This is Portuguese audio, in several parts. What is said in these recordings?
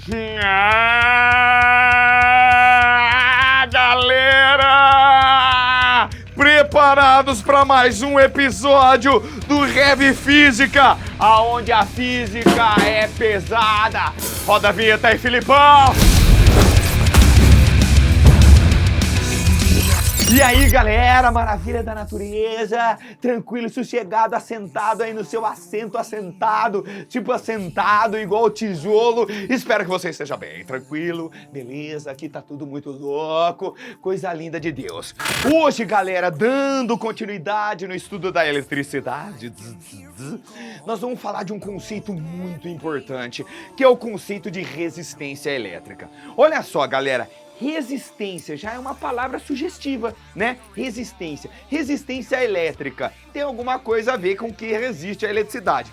Galera! Preparados para mais um episódio do Heavy Física, aonde a física é pesada. Roda a vinheta aí, Filipão! E aí, galera, maravilha da natureza, tranquilo, sossegado, assentado aí no seu assentado, tipo assentado, igual tijolo. Espero que você esteja bem, tranquilo, beleza, aqui tá tudo muito louco, coisa linda de Deus. Hoje, galera, dando continuidade no estudo da eletricidade, nós vamos falar de um conceito muito importante, que é o conceito de resistência elétrica. Olha só, galera, resistência já é uma palavra sugestiva, né? Resistência. Resistência elétrica. Tem alguma coisa a ver com o que resiste à eletricidade.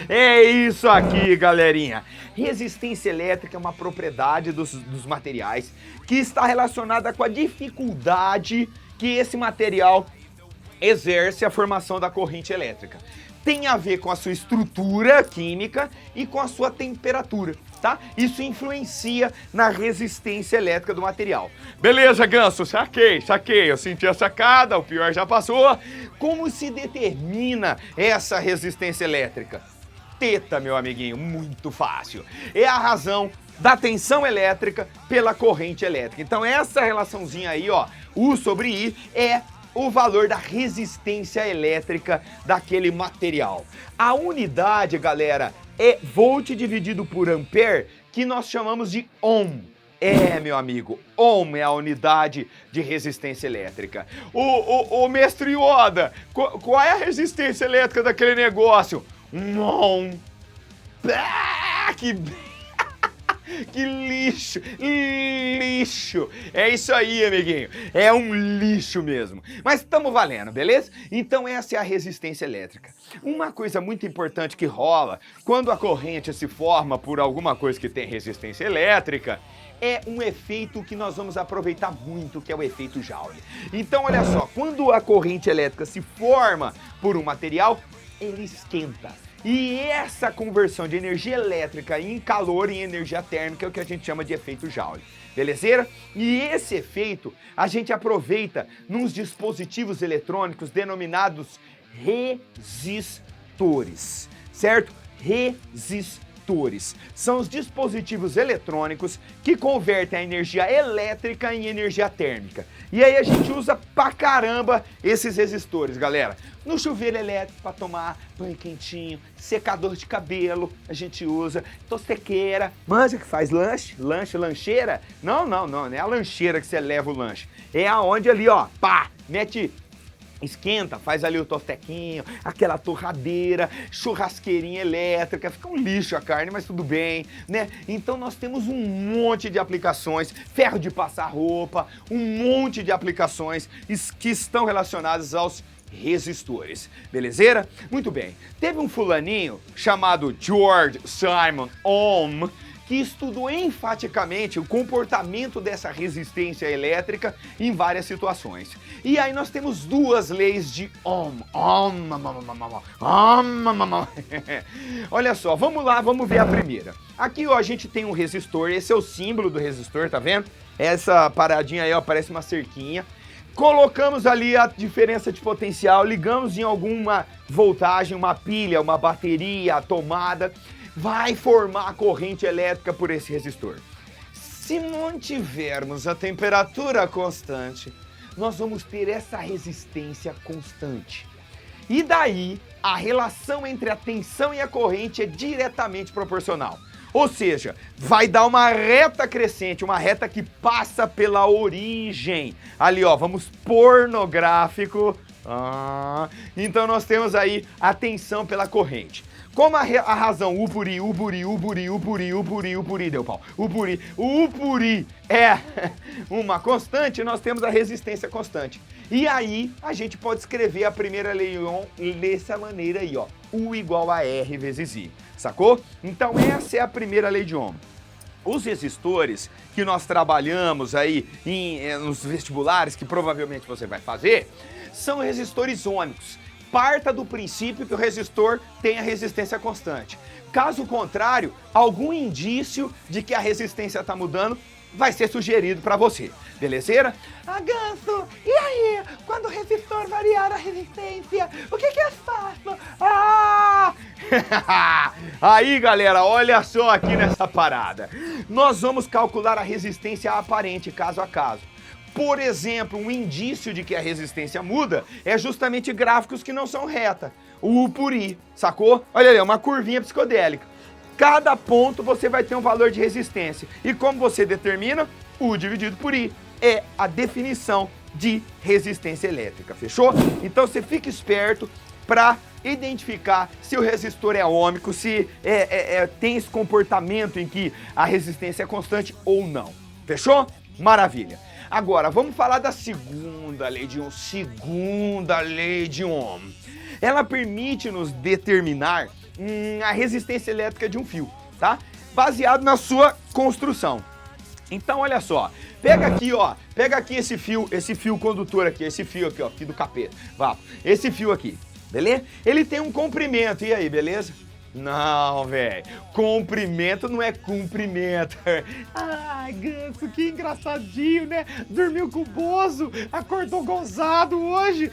É isso aqui, galerinha. Resistência elétrica é uma propriedade dos materiais que está relacionada com a dificuldade que esse material exerce a formação da corrente elétrica. Tem a ver com a sua estrutura química e com a sua temperatura, tá? Isso influencia na resistência elétrica do material. Beleza, Ganso, saquei. Eu senti a sacada, o pior já passou. Como se determina essa resistência elétrica? Teta, meu amiguinho, muito fácil. É a razão da tensão elétrica pela corrente elétrica. Então essa relaçãozinha aí, ó, U sobre I, é o valor da resistência elétrica daquele material. A unidade, galera, é volt dividido por ampere, que nós chamamos de ohm. É, meu amigo, ohm é a unidade de resistência elétrica. O mestre Yoda, qual é a resistência elétrica daquele negócio? Um ohm. Que lixo, lixo. É isso aí, amiguinho. É um lixo mesmo. Mas estamos valendo, beleza? Então essa é a resistência elétrica. Uma coisa muito importante que rola quando a corrente se forma por alguma coisa que tem resistência elétrica é um efeito que nós vamos aproveitar muito, que é o efeito Joule. Então olha só, quando a corrente elétrica se forma por um material, ele esquenta. E essa conversão de energia elétrica em calor em energia térmica é o que a gente chama de efeito Joule, beleza? E esse efeito a gente aproveita nos dispositivos eletrônicos denominados resistores, certo? Resistores. São os dispositivos eletrônicos que convertem a energia elétrica em energia térmica. E aí a gente usa pra caramba esses resistores, galera. No chuveiro elétrico para tomar banho quentinho, secador de cabelo, a gente usa, tostequeira, manja que faz lancheira? Não é a lancheira que você leva o lanche. É aonde ali, ó, pá, mete, esquenta, faz ali o tostequinho, aquela torradeira, churrasqueirinha elétrica, fica um lixo a carne, mas tudo bem, né? Então nós temos um monte de aplicações, ferro de passar roupa, um monte de aplicações que estão relacionadas aos resistores, belezeira? Muito bem, teve um fulaninho chamado George Simon Ohm que estudou enfaticamente o comportamento dessa resistência elétrica em várias situações. E aí nós temos duas leis de Ohm. Olha só, vamos lá, vamos ver a primeira. Aqui, ó, a gente tem um resistor, esse é o símbolo do resistor, tá vendo? Essa paradinha aí, ó, parece uma cerquinha. Colocamos ali a diferença de potencial, ligamos em alguma voltagem, uma pilha, uma bateria, a tomada, vai formar a corrente elétrica por esse resistor. Se mantivermos a temperatura constante, nós vamos ter essa resistência constante. E daí, a relação entre a tensão e a corrente é diretamente proporcional. Ou seja, vai dar uma reta crescente, uma reta que passa pela origem. Ali, ó, vamos pôr no gráfico. Então nós temos aí a tensão pela corrente. Como a razão Upuri deu pau. Upuri é uma constante, nós temos a resistência constante. E aí a gente pode escrever a primeira lei de Ohm dessa maneira aí, ó. U igual a R vezes I, sacou? Então essa é a primeira lei de Ohm. Os resistores que nós trabalhamos aí nos vestibulares, que provavelmente você vai fazer, são resistores ômicos. parta do princípio que o resistor tem a resistência constante. Caso contrário, algum indício de que a resistência está mudando vai ser sugerido para você, belezeira? Ah, Ganso, e aí? Quando o resistor variar a resistência, o que eu faço? Ah! Aí, galera, olha só aqui nessa parada. Nós vamos calcular a resistência aparente, caso a caso. Por exemplo, um indício de que a resistência muda é justamente gráficos que não são reta. O U por I, sacou? Olha ali, uma curvinha psicodélica. Cada ponto você vai ter um valor de resistência. E como você determina? U dividido por I. É a definição de resistência elétrica, fechou? Então você fica esperto para identificar se o resistor é ômico, se tem esse comportamento em que a resistência é constante ou não. Fechou? Maravilha. Agora, vamos falar da segunda lei de Ohm. Segunda lei de Ohm. Ela permite nos determinar a resistência elétrica de um fio, tá? Baseado na sua construção. Então, olha só, pega aqui esse fio condutor aqui, esse fio aqui, ó, fio do capeta, vá, esse fio aqui, beleza? Ele tem um comprimento, e aí, beleza? Não, velho, comprimento não é comprimento. Ai, Ganso, que engraçadinho, né? Dormiu com o Bozo, acordou gozado hoje.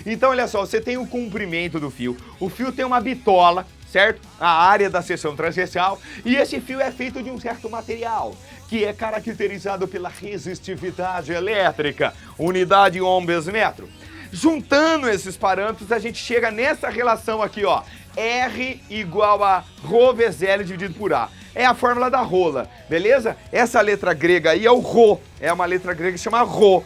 Então, olha só, você tem o comprimento do fio, o fio tem uma bitola, certo? A área da seção transversal, e esse fio é feito de um certo material, que é caracterizado pela resistividade elétrica, unidade ohm/metro. Juntando esses parâmetros, a gente chega nessa relação aqui, ó. R igual a Rho vezes L dividido por A. É a fórmula da rola, beleza? Essa letra grega aí é o Rho. É uma letra grega que se chama Rho.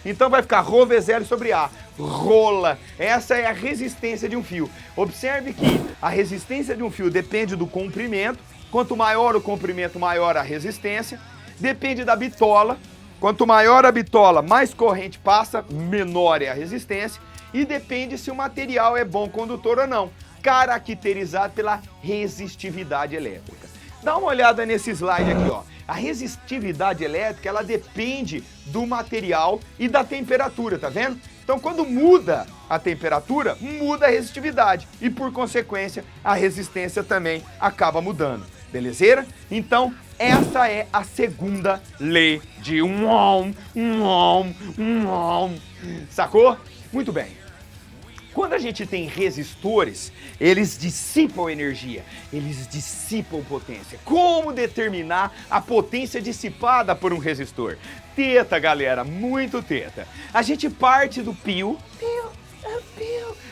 Então vai ficar Rho vezes L sobre A. Rola. Essa é a resistência de um fio. Observe que a resistência de um fio depende do comprimento. Quanto maior o comprimento, maior a resistência. Depende da bitola. Quanto maior a bitola, mais corrente passa, menor é a resistência. E depende se o material é bom condutor ou não, caracterizado pela resistividade elétrica. Dá uma olhada nesse slide aqui, ó. A resistividade elétrica, ela depende do material e da temperatura, tá vendo? Então, quando muda a temperatura, muda a resistividade e, por consequência, a resistência também acaba mudando. Belezeira? Então, essa é a segunda lei de Ohm. Sacou? Muito bem. Quando a gente tem resistores, eles dissipam energia, eles dissipam potência. Como determinar a potência dissipada por um resistor? Teta, galera, muito teta. A gente parte do pio,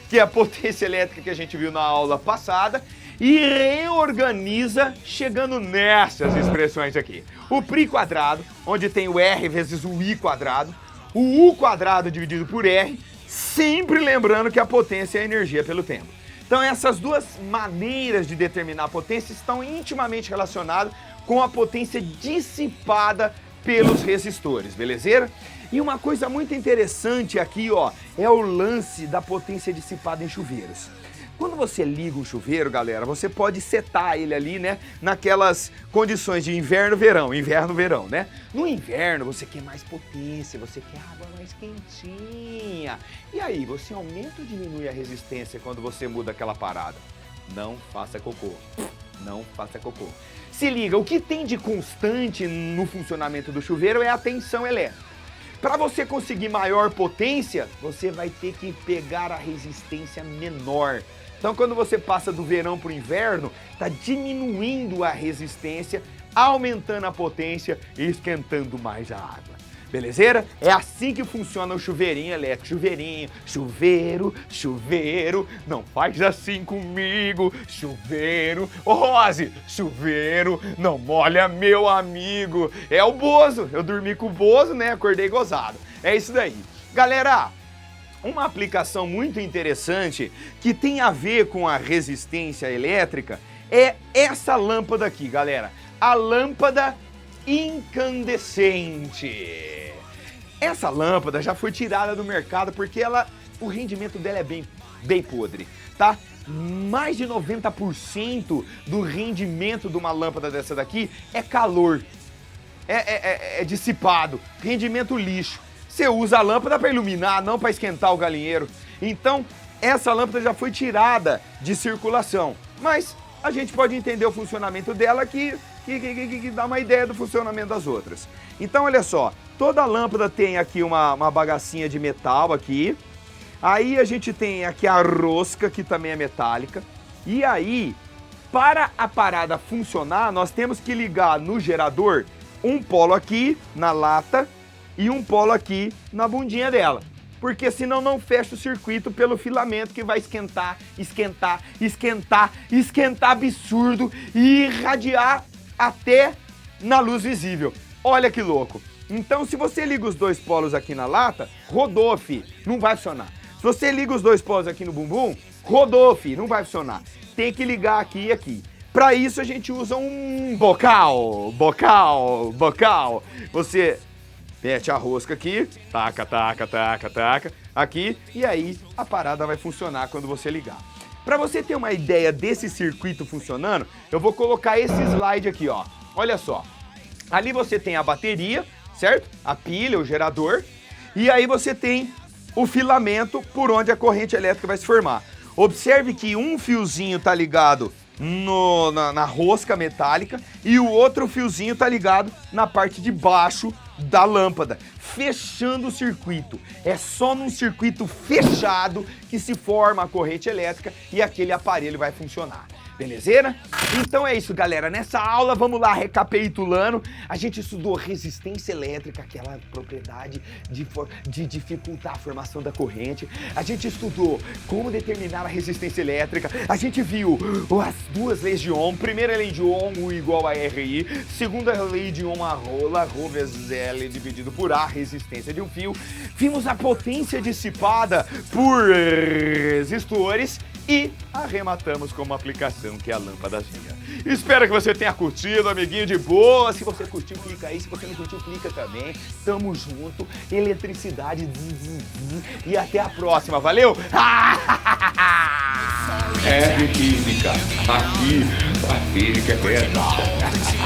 que é a potência elétrica que a gente viu na aula passada, e reorganiza chegando nessas expressões aqui. O π quadrado, onde tem o R vezes o I quadrado, o U quadrado dividido por R, sempre lembrando que a potência é a energia pelo tempo. Então essas duas maneiras de determinar a potência estão intimamente relacionadas com a potência dissipada pelos resistores, belezeira? E uma coisa muito interessante aqui, ó, é o lance da potência dissipada em chuveiros. Quando você liga um chuveiro, galera, você pode setar ele ali, né, naquelas condições de inverno-verão, né? No inverno, você quer mais potência, você quer água mais quentinha. E aí, você aumenta ou diminui a resistência quando você muda aquela parada? Não faça cocô. Não faça cocô. Se liga, o que tem de constante no funcionamento do chuveiro é a tensão elétrica. Para você conseguir maior potência, você vai ter que pegar a resistência menor. Então, quando você passa do verão para o inverno, está diminuindo a resistência, aumentando a potência e esquentando mais a água. Belezeira? É assim que funciona o chuveirinho elétrico. Chuveirinho, chuveiro, não faz assim comigo. Chuveiro, ô Rose, chuveiro, não molha meu amigo. É o Bozo, eu dormi com o Bozo, né? Acordei gozado. É isso daí. Galera, uma aplicação muito interessante que tem a ver com a resistência elétrica é essa lâmpada aqui, galera. A lâmpada incandescente. Essa lâmpada já foi tirada do mercado porque o rendimento dela é bem podre, tá? Mais de 90% do rendimento de uma lâmpada dessa daqui é calor, é dissipado, rendimento lixo. Você usa a lâmpada para iluminar, não para esquentar o galinheiro. Então, essa lâmpada já foi tirada de circulação. Mas a gente pode entender o funcionamento dela que dá uma ideia do funcionamento das outras. Então, olha só, toda lâmpada tem aqui uma bagacinha de metal aqui. Aí a gente tem aqui a rosca, que também é metálica. E aí, para a parada funcionar, nós temos que ligar no gerador um polo aqui na lata e um polo aqui na bundinha dela. Porque senão não fecha o circuito pelo filamento que vai esquentar, esquentar, esquentar, esquentar absurdo e irradiar até na luz visível. Olha que louco. Então, se você liga os dois polos aqui na lata, rodou, fi, não vai funcionar. Se você liga os dois polos aqui no bumbum, rodou, fi, não vai funcionar. Tem que ligar aqui e aqui. Para isso, a gente usa um bocal. Você mete a rosca aqui, taca, aqui, e aí a parada vai funcionar quando você ligar. Para você ter uma ideia desse circuito funcionando, eu vou colocar esse slide aqui, ó. Olha só. Ali você tem a bateria, certo? A pilha, o gerador. E aí você tem o filamento por onde a corrente elétrica vai se formar. Observe que um fiozinho tá ligado na rosca metálica e o outro fiozinho tá ligado na parte de baixo da lâmpada, fechando o circuito. É só num circuito fechado que se forma a corrente elétrica e aquele aparelho vai funcionar. Belezeira? Então é isso, galera. Nessa aula, vamos lá, recapitulando. A gente estudou resistência elétrica, aquela propriedade de dificultar a formação da corrente. A gente estudou como determinar a resistência elétrica. A gente viu as duas leis de Ohm. Primeira lei de Ohm, U igual a RI. Segunda lei de Ohm, a Rho vezes L dividido por A, resistência de um fio. Vimos a potência dissipada por resistores. E arrematamos com uma aplicação que é a lâmpadazinha. Espero que você tenha curtido, amiguinho de boa. Se você curtiu, clica aí. Se você não curtiu, clica também. Tamo junto. Eletricidade. E até a próxima. Valeu? É física. Aqui, a física é verdade.